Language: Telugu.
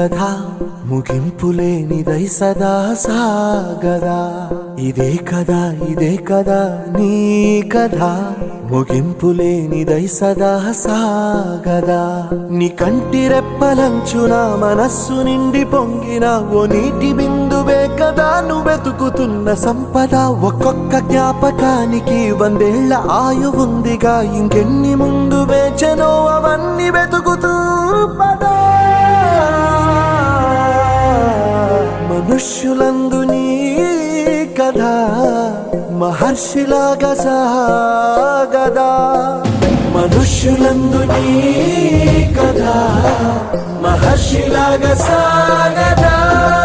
కథ ముగింపులేనిదై సదా సాగదా. ఇదే కదా నీ కథ ముగింపులేనిదై సదా సాగదా. నీ కంటి రెప్పలంచున మనస్సు నిండి పొంగిన ఓ నీటి బిందువే కదా నువ్వెతుకుతున్న సంపద. ఒక్కొక్క జ్ఞాపకానికి 100 ఏళ్ల ఆయువుందిగా, ఇంకెన్ని ముందు వేచనో అవన్నీ వెతుకుతూ పదా. మనుష్యులందు నీ కథ మహర్షిలాగా సాగదా. మనుష్యులందు నీ కథ మహర్షిలాగా సాగదా.